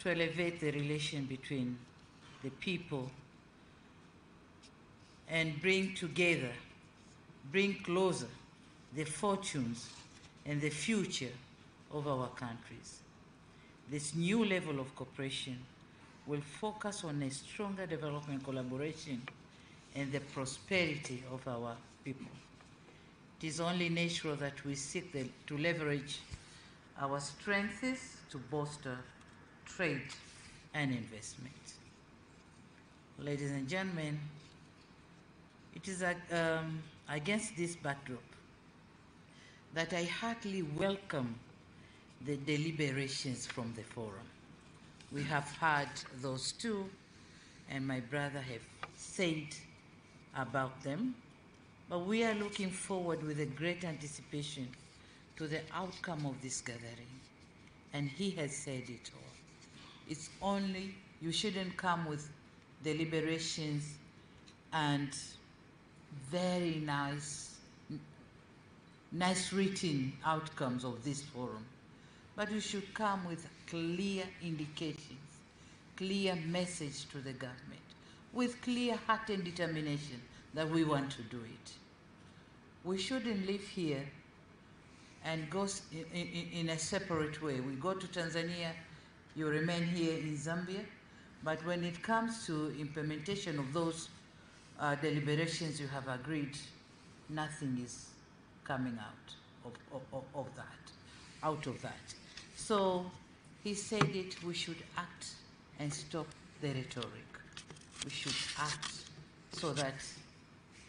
S8: to elevate the relation between the people and bring together, bring closer the fortunes and the future of our countries. This new level of cooperation will focus on a stronger development collaboration and the prosperity of our people. It is only natural that we seek to leverage our strengths to bolster trade and investment. Ladies and gentlemen, it is against this backdrop that I heartily welcome the deliberations from the forum. We have had those two, and my brother have said about them, but we are looking forward with a great anticipation to the outcome of this gathering, and he has said it all. It's only, you shouldn't come with deliberations and very nice written outcomes of this forum, but you should come with clear indications, clear message to the government, with clear heart and determination that we want to do it. We shouldn't live here and go in a separate way. We go to Tanzania, you remain here in Zambia, but when it comes to implementation of those deliberations you have agreed, nothing is coming out of that. So he said it, we should act and stop the rhetoric. We should act so that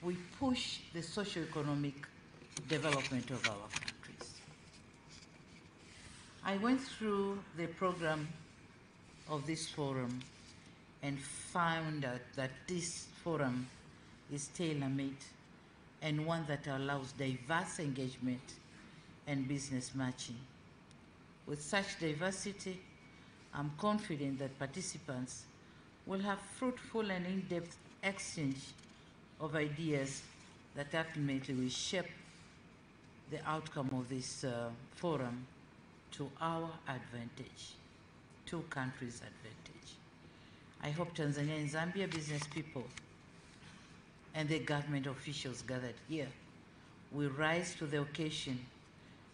S8: we push the socio-economic development of our countries. I went through the program of this forum and found out that this forum is tailor-made and one that allows diverse engagement and business matching. With such diversity, I'm confident that participants will have fruitful and in-depth exchange of ideas that ultimately will shape the outcome of this forum to our advantage, two countries' advantage. I hope Tanzania and Zambia business people and the government officials gathered here will rise to the occasion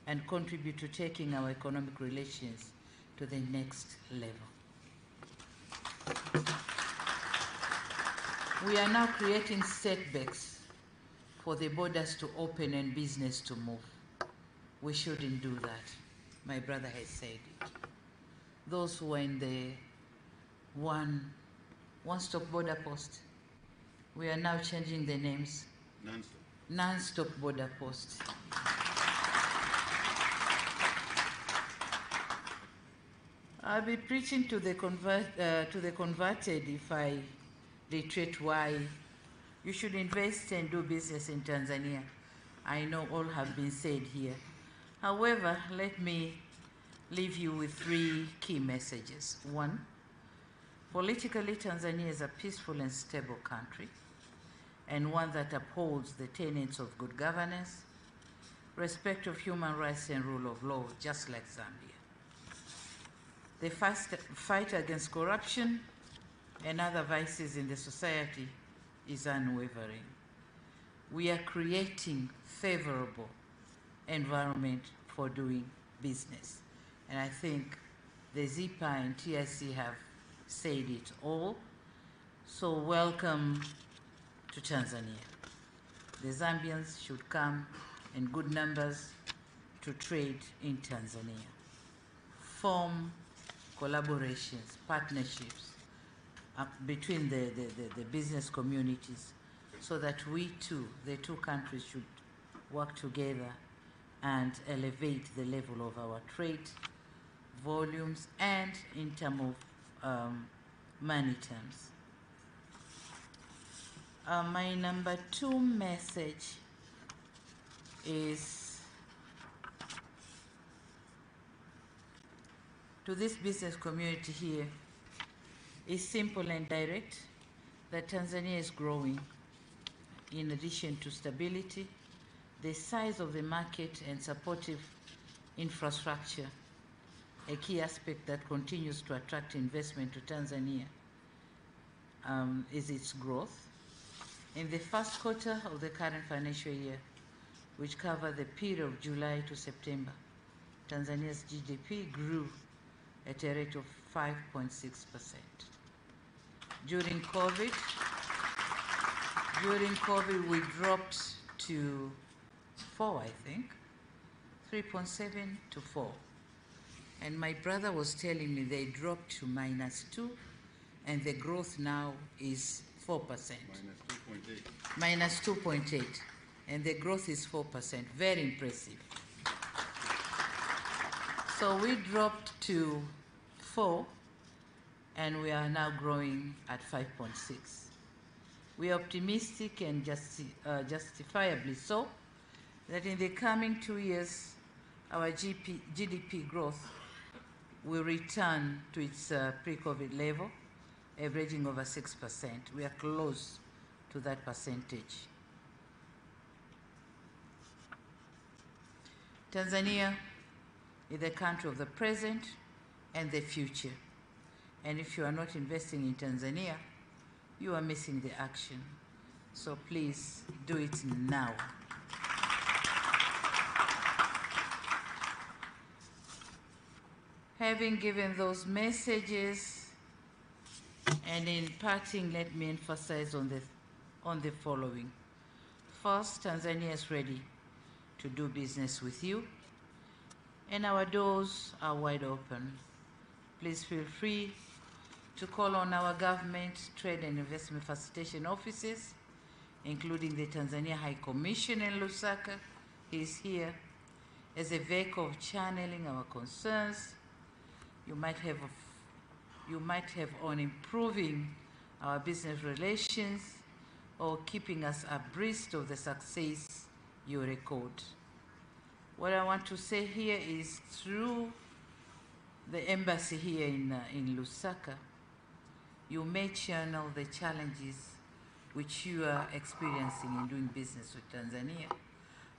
S8: and contribute to taking our economic relations to the next level. We are now creating setbacks for the borders to open and business to move. We shouldn't do that. My brother has said it. Those who are in the one-stop border post, we are now changing the names. Non-stop border post. I'll be preaching to the converted if I reiterate why you should invest and do business in Tanzania. I know all have been said here. However, let me leave you with 3 key messages. 1, politically, Tanzania is a peaceful and stable country, and one that upholds the tenets of good governance, respect of human rights and rule of law, just like Zambia. The fight against corruption and other vices in the society is unwavering. We are creating favorable environment for doing business. And I think the ZIPA and TIC have said it all. So welcome to Tanzania. The Zambians should come in good numbers to trade in Tanzania. Form collaborations, partnerships between the business communities so that we too, the two countries, should work together and elevate the level of our trade volumes and in terms of money terms. My number 2 message is to this business community here. Is simple and direct, that Tanzania is growing. In addition to stability, the size of the market and supportive infrastructure, a key aspect that continues to attract investment to Tanzania, is its growth. In the first quarter of the current financial year, which covered the period of July to September, Tanzania's GDP grew at a rate of 5.6%. During COVID, we dropped to 4, I think, 3.7 to 4. And my brother was telling me they dropped to -2, and the growth now is 4%. Minus 2.8. And the growth is 4%. Very impressive. So we dropped to 4, and we are now growing at 5.6. We are optimistic and justifiably so that in the coming 2 years, our GDP growth will return to its pre-COVID level, averaging over 6%. We are close to that percentage. Tanzania is the country of the present and the future. And if you are not investing in Tanzania, you are missing the action. So please do it now. Having given those messages, and in parting, let me emphasize on the following. First, Tanzania is ready to do business with you, and our doors are wide open. Please feel free to call on our government, trade and investment facilitation offices, including the Tanzania High Commission in Lusaka. He is here as a vehicle of channeling our concerns. You might have on improving our business relations or keeping us abreast of the success you record. What I want to say here is, through the embassy here in Lusaka, you may channel the challenges which you are experiencing in doing business with Tanzania,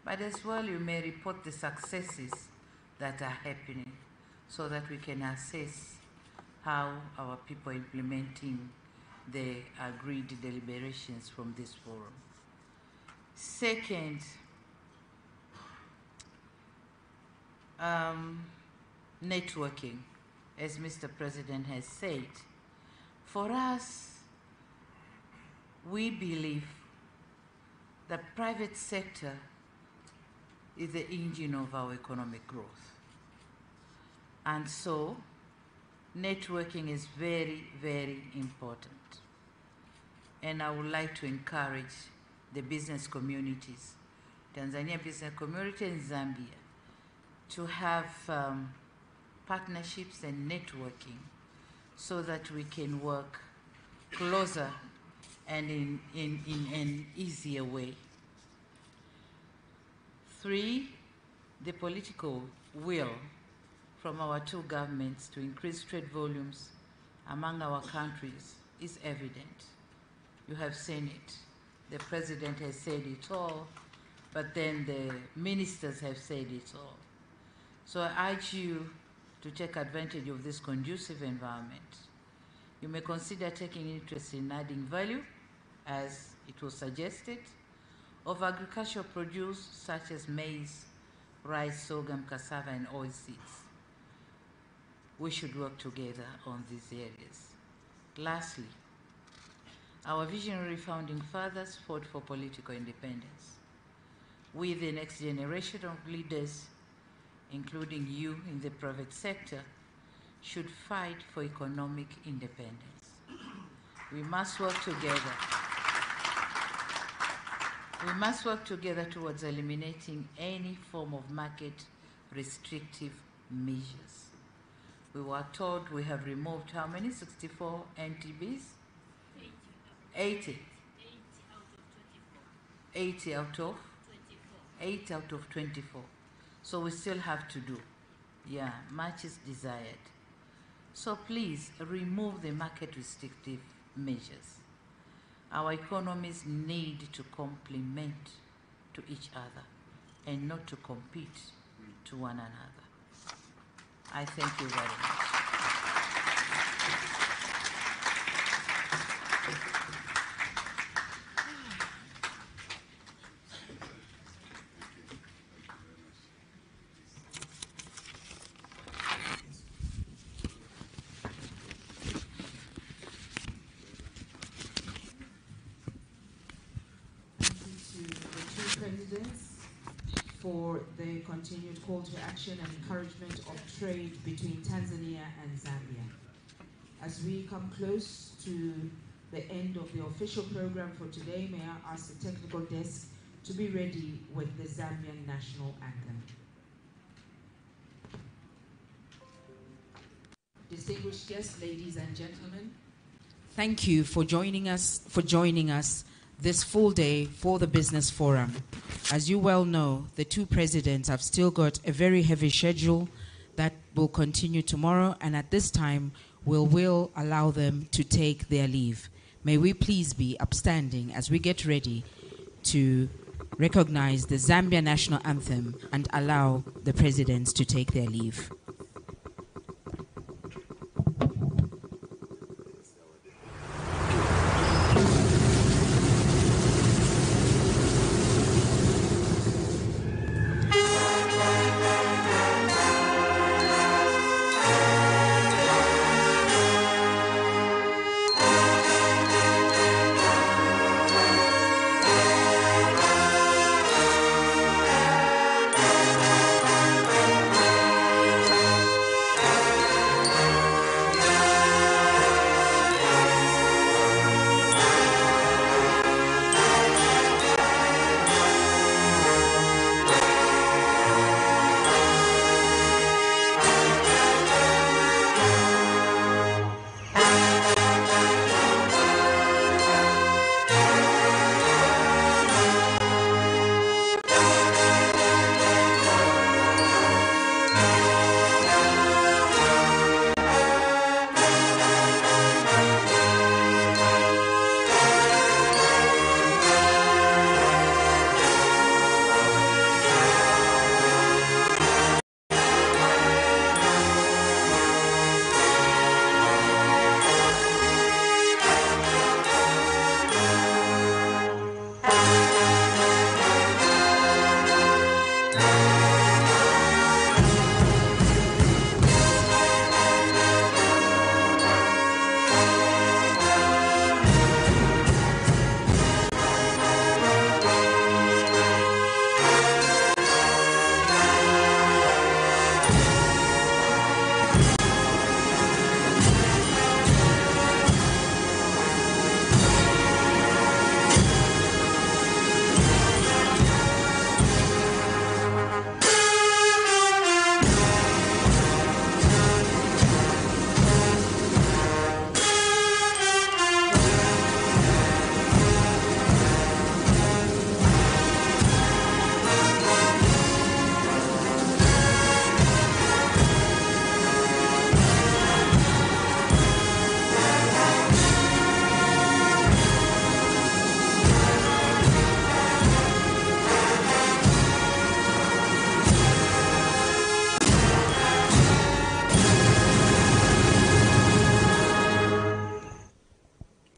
S8: but as well you may report the successes that are happening so that we can assess how our people are implementing the agreed deliberations from this forum. Second, networking, as Mr. President has said. For us, we believe the private sector is the engine of our economic growth. And so, networking is very, very important. And I would like to encourage the business communities, Tanzania business community and Zambia, to have partnerships and networking so that we can work closer and in an easier way. 3, the political will from our two governments to increase trade volumes among our countries is evident. You have seen it. The President has said it all, but then the ministers have said it all. So I urge you to take advantage of this conducive environment. You may consider taking interest in adding value, as it was suggested, of agricultural produce such as maize, rice, sorghum, cassava, and oilseeds. We should work together on these areas. Lastly, Our visionary founding fathers fought for political independence. We, the next generation of leaders, including you in the private sector, should fight for economic independence. We must work together. We must work together towards eliminating any form of market restrictive measures. We were told we have removed how many? 64 NTBs? 80. 80 out of 8 out of 24. So we still have to do. Yeah, much is desired. So please remove the market restrictive measures. Our economies need to complement to each other and not to compete to one another. I thank you very much.
S1: For the continued call to action and encouragement of trade between Tanzania and Zambia. As we come close to the end of the official program for today, may I ask the technical desk to be ready with the Zambian national anthem. Distinguished guests, ladies and gentlemen, thank you for joining us this full day for the Business Forum. As you well know, the two presidents have still got a very heavy schedule that will continue tomorrow, and at this time, we will allow them to take their leave. May we please be upstanding as we get ready to recognize the Zambia national anthem and allow the presidents to take their leave.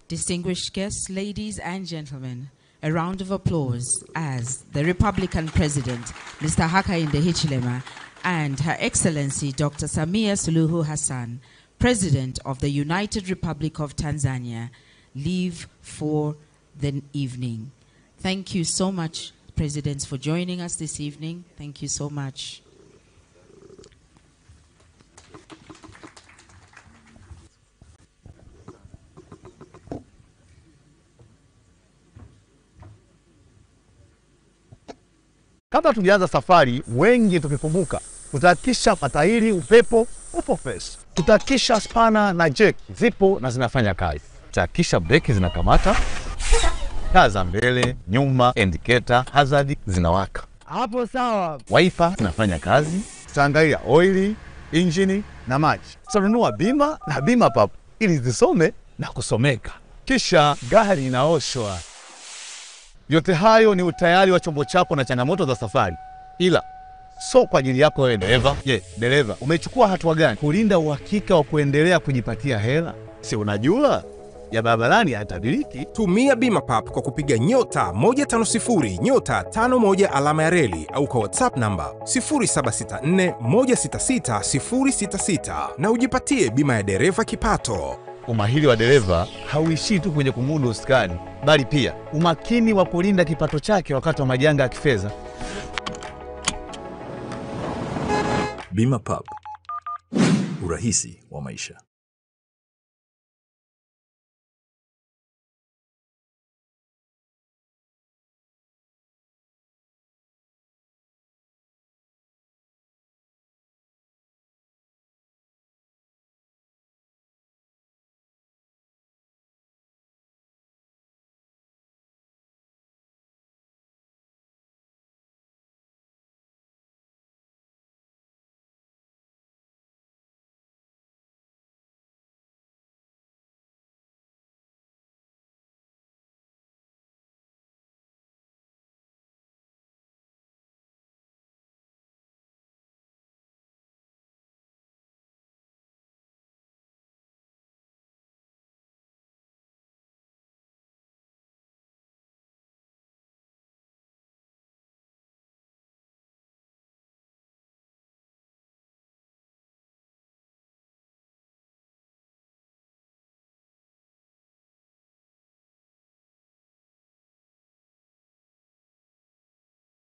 S1: Distinguished guests, ladies and gentlemen, a round of applause as the Republican President, Mr. Hakainde Hichilema, and Her Excellency Dr. Samia Suluhu Hassan, President of the United Republic of Tanzania, leave for the evening. Thank you so much, Presidents, for joining us this evening. Thank you so much.
S9: Kabla tujaanza safari, wengi tukikumbuka tutahakikisha matairi, upepo upo fresh. Tutahakikisha spana na jack zipo na zinafanya kazi. Tutahakikisha breki zinakamata, taa za mbele, nyuma, indicator, hazard zinawaka. Hapo sawa. Wiper zinafanya kazi. Tutaangalia oili, engine na maji. Tutanunua bima na bima pap ili zisome na kusomeka. Kisha gari inaoshwa. Yote hayo ni utayari wa chombo chako na changamoto za safari. Ila so kwa ajili yako wewe dereva. Dereva, umechukua hatua gani kulinda uhakika wa kuendelea kujipatia hela? Si unajua ya barabarani hayatabiriki.
S10: Tumia bima pap kwa kupiga nyota 150 nyota 51 alama ya reli au kwa WhatsApp namba 0764166066 na ujipatie bima ya dereva kipato.
S9: Umahiri wa dereva hauishii tu kwenye kumudu usukani, bali pia umakini wa kulinda kipato chake wakati wa majanga ya kifedha.
S11: Bima pap, urahisi wa maisha.